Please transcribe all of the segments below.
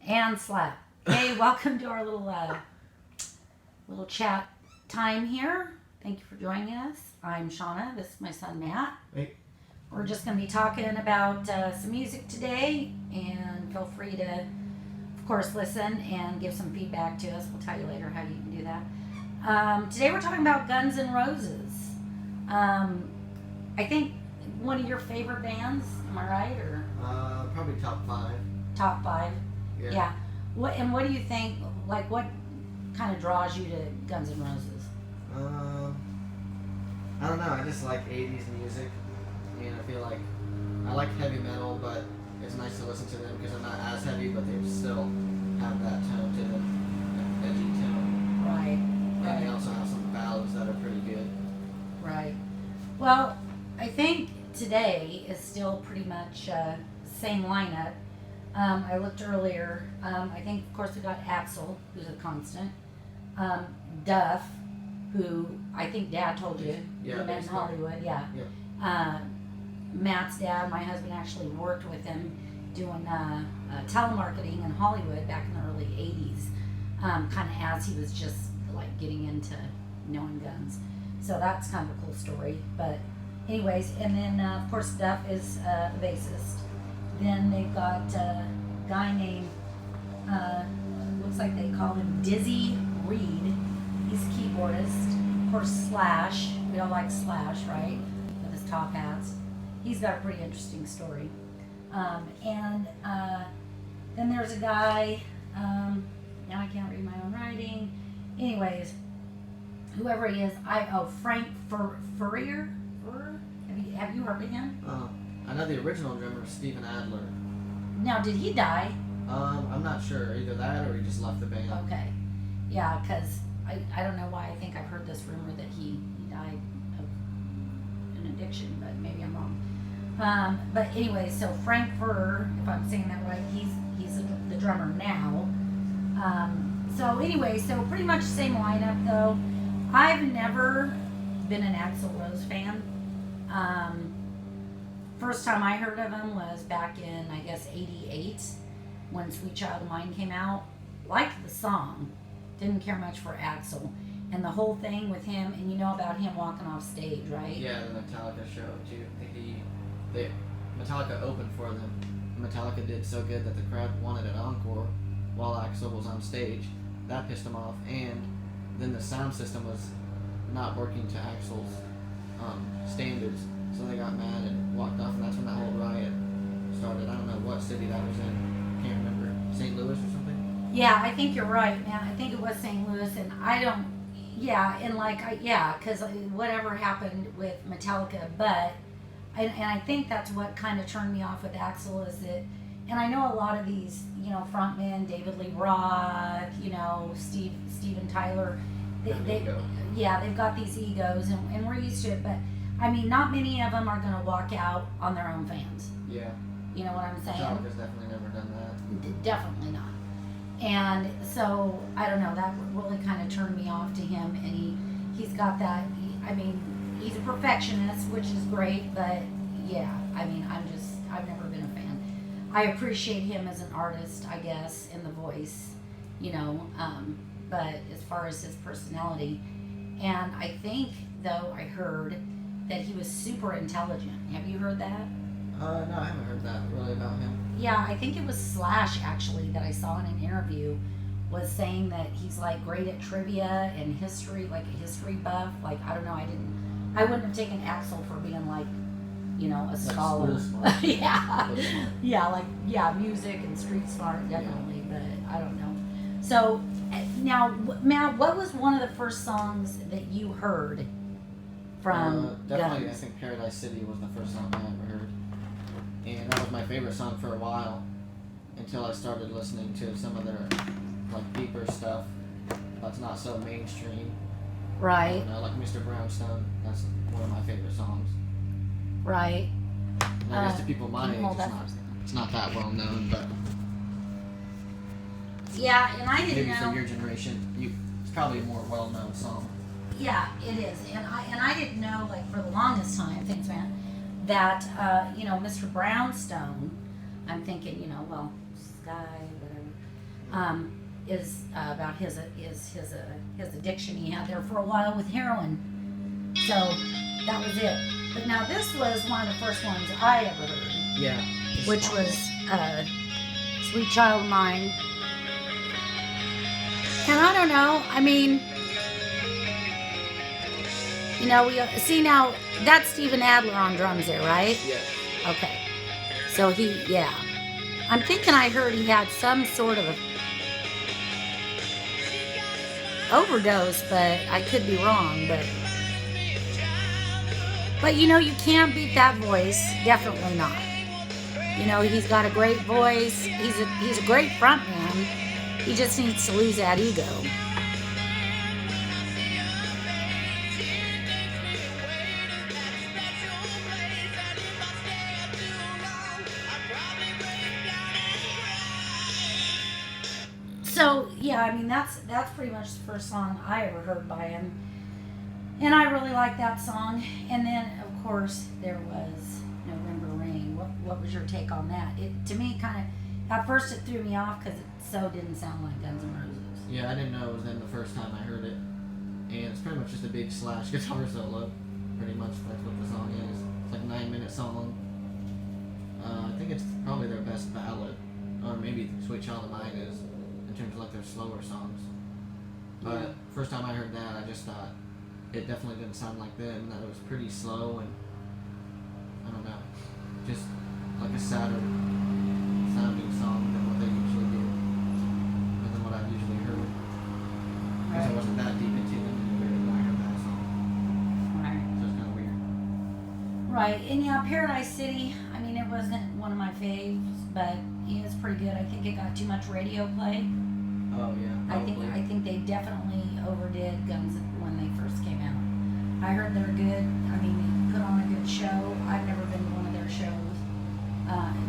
And slap. Hey, welcome to our little chat time here. Thank you for joining us. I'm Shauna. This is my son Matt. Hey. We're just going to be talking about some music today, and feel free to, of course, listen and give some feedback to us. We'll tell you later how you can do that. Today we're talking about Guns N' Roses. I think one of your favorite bands. Am I right? Or Probably top 5. top 5. Yeah. What do you think? Like, what kind of draws you to Guns N' Roses? I don't know. I just like 80s music, and I feel like I like heavy metal, but it's nice to listen to them because they're not as heavy, but they still have that tone to them, that edgy tone. Right. And they also have some ballads that are pretty good. Right. Well, I think today is still pretty much same lineup. I looked earlier. I think, of course, we got Axl, who's a constant. Duff, who I think Dad told you Yeah, he met in basically. Hollywood. Yeah. Yep. Matt's dad, my husband, actually worked with him doing telemarketing in Hollywood back in the early 80s, kind of as he was just like getting into knowing guns. So that's kind of a cool story. But anyways, and then of course Duff is a bassist. Then they've got a guy named, looks like they call him Dizzy Reed. He's a keyboardist. Of course, Slash. We all like Slash, right? With his top hats. He's got a pretty interesting story. And then there's a guy, now I can't read my own writing. Anyways, whoever he is, Frank Furrier? Have you heard of him? I know the original drummer, Steven Adler. Now, did he die? I'm not sure. Either that or he just left the band. Okay. Yeah, because I don't know why I think I've heard this rumor that he died of an addiction, but maybe I'm wrong. But anyway, so Frank Furr, if I'm saying that right, he's the drummer now. So anyway, so pretty much the same lineup though. I've never been an Axl Rose fan. First time I heard of him was back in, I guess, 88 when Sweet Child of Mine came out. Liked the song, didn't care much for Axl. And the whole thing with him, and you know about him walking off stage, right? Yeah, the Metallica show too. Metallica opened for them. Metallica did so good that the crowd wanted an encore while Axl was on stage. That pissed him off, and then the sound system was not working to Axl's standards, so they got mad and walked off, and that's when that whole riot started. I don't know what city that was in. Can't remember. St. Louis or something? Yeah, I think you're right, man. I think it was St. Louis, and I don't. Yeah, and because whatever happened with Metallica, but and I think that's what kind of turned me off with Axl is that, and I know a lot of these, frontmen, David Lee Roth, Steven Tyler, they've got these egos, and we're used to it, but I mean, not many of them are going to walk out on their own fans. Yeah. You know what I'm saying? Metallica's definitely never done that. Definitely not. And so, I don't know, that really kind of turned me off to him, and he's got that, he's a perfectionist, which is great, but yeah, I've never been a fan. I appreciate him as an artist, I guess, in the voice, but as far as his personality, and I think, though, I heard that he was super intelligent. Have you heard that? No, I haven't heard that really about him. Yeah, I think it was Slash actually that I saw in an interview was saying that he's like great at trivia and history, like a history buff. Like, I don't know, I wouldn't have taken Axl for being like, a scholar. Smart. Yeah, music and street smart, definitely, but I don't know. So, now, Matt, what was one of the first songs that you heard from Definitely, Guns? I think Paradise City was the first song I ever heard. And that was my favorite song for a while until I started listening to some of their like deeper stuff that's not so mainstream. Right. Like Mr. Brownstone, that's one of my favorite songs. Right. And I guess to people my can you age, hold it's not that well known, but Yeah, and I didn't maybe know. for your generation, it's probably a more well known song. Yeah, it is, and I didn't know, like, for the longest time, thanks man, that Mr. Brownstone, I'm thinking, well, Sky, whatever, is about his addiction he had there for a while with heroin. So that was it. But now this was one of the first ones I ever heard, Yeah. which was Sweet Child of Mine. And I don't know, I mean, you know, we see now, that's Steven Adler on drums there, right? Yeah. Okay. So yeah. I'm thinking I heard he had some sort of a overdose, but I could be wrong, but you know, you can't beat that voice. Definitely not. You know, he's got a great voice. He's a great front man. He just needs to lose that ego. So yeah, I mean that's pretty much the first song I ever heard by him, and I really like that song. And then of course there was November Rain. What was your take on that? It to me kind of at first it threw me off because it so didn't sound like Guns N' Roses. Yeah, I didn't know it was them the first time I heard it, and it's pretty much just a big Slash guitar solo. Pretty much that's what the song is. It's like a 9-minute song. I think it's probably their best ballad, or maybe Sweet Child of Mine is, in terms of like their slower songs. But Yeah. first time I heard that, I just thought it definitely didn't sound like them. That it was pretty slow and I don't know, just like a sadder sounding song than what they usually do, than what I've usually heard. Because I Right. wasn't that deep into them when I heard that song, Right. so it's kind of weird. Right. And yeah, Paradise City. I mean, it wasn't one of my faves, but it is pretty good. I think it got too much radio play. Oh yeah, probably. I think they definitely overdid Guns when they first came out. I heard they're good. I mean, they put on a good show. I've never been to one of their shows.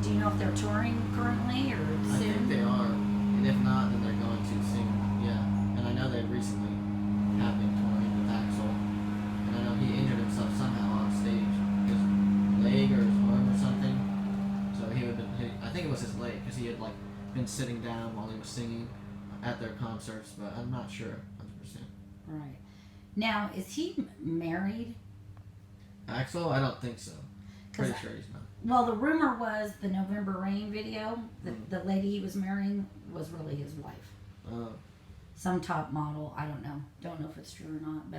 Do you know if they're touring currently or I think soon? they are, and if not, then they're going to soon. Yeah, and I know they recently have been touring with Axl, and I know he injured himself somehow on stage, his leg or his arm or something. So he would. I think it was his leg because he had like been sitting down while he was singing at their concerts, but I'm not sure 100%. Right. Now, is he married? Axl, I don't think so. 'Cause Pretty sure he's not. Well, the rumor was the November Rain video, Mm. the lady he was marrying was really his wife. Some top model. I don't know. Don't know if it's true or not,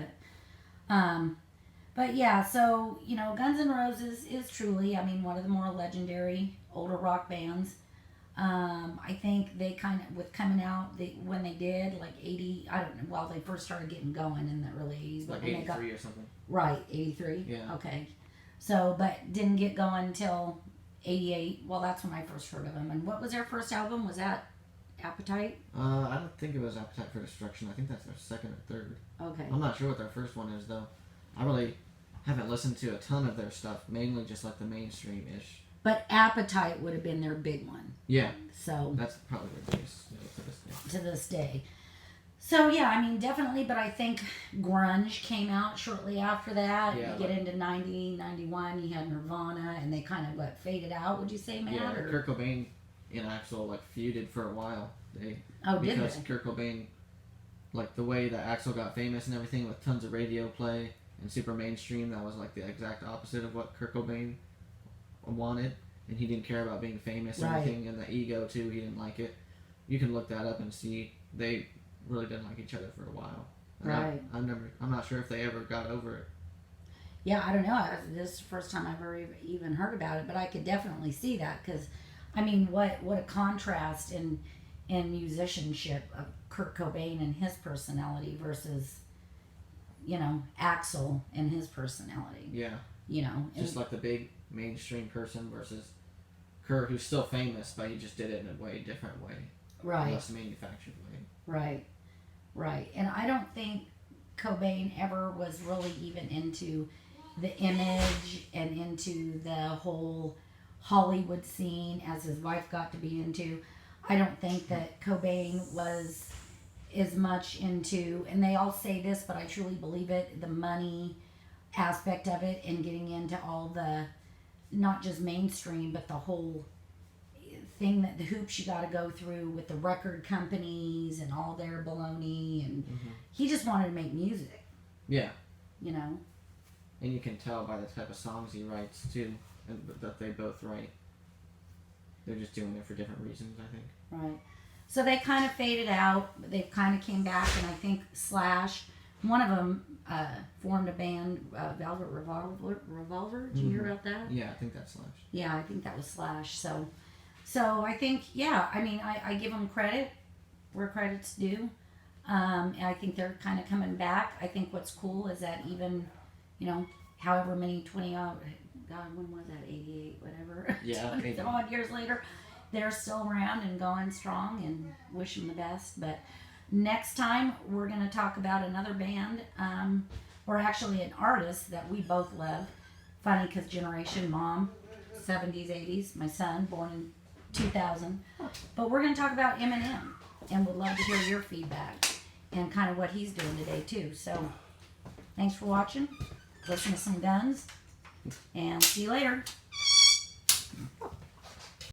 but yeah. So you know, Guns N' Roses is truly, I mean, one of the more legendary older rock bands. I think they kind of with coming out when they did like 80. I don't know. Well, they first started getting going in the early 80s, but Like when they got 83 or something. right 83. Yeah. Okay. So, but didn't get going until 88. Well, that's when I first heard of them. And what was their first album? Was that Appetite? I don't think it was Appetite for Destruction. I think that's their second or third. Okay. I'm not sure what their first one is though. I really haven't listened to a ton of their stuff. Mainly just like the mainstream-ish. But Appetite would have been their big one. Yeah, So that's probably their biggest to this day. to this day. So yeah, I mean definitely, but I think grunge came out shortly after that. Yeah, You get into 90, 91, you had Nirvana, and they kind of faded out, would you say, Matt? Yeah, or? Kurt Cobain and Axl like feuded for a while. Oh, did Because they? Kurt Cobain, like the way that Axl got famous and everything with tons of radio play and super mainstream, that was like the exact opposite of what Kurt Cobain wanted, and he didn't care about being famous or Right. anything, and the ego too, he didn't like it. You can look that up and see they really didn't like each other for a while. And Right. I'm not sure if they ever got over it. Yeah, I don't know. This is the first time I've ever even heard about it, but I could definitely see that because, I mean, what a contrast in musicianship of Kurt Cobain and his personality versus, you know, Axl and his personality. Yeah, You know, just like the big mainstream person versus Kurt, who's still famous, but he just did it in a way different way, right, less manufactured way. right. And I don't think Cobain ever was really even into the image and into the whole Hollywood scene as his wife got to be into. I don't think that Cobain was as much into, and they all say this, but I truly believe it, the money aspect of it and getting into all the, not just mainstream, but the whole thing that the hoops you got to go through with the record companies and all their baloney, and he just wanted to make music. Yeah. You know. And you can tell by the type of songs he writes too, and that they both write. They're just doing it for different reasons, I think. Right. So they kind of faded out, but they kind of came back, and I think Slash, one of them formed a band, Velvet Revolver. Did you hear about that? Yeah, I think that's Slash. Yeah, I think that was Slash. So I think, yeah, I mean, I give them credit where credit's due. And I think they're kind of coming back. I think what's cool is that even, you know, however many 20 odd, God, when was that, 88, whatever, Yeah, 20 odd years later, they're still around and going strong, and wish them the best. But next time we're going to talk about another band, or actually an artist that we both love. Funny because generation, mom, 70s, 80s, my son, born in 2000. But we're going to talk about Eminem, and would love to hear your feedback and kind of what he's doing today too. So thanks for watching. Listen to some guns, and see you later.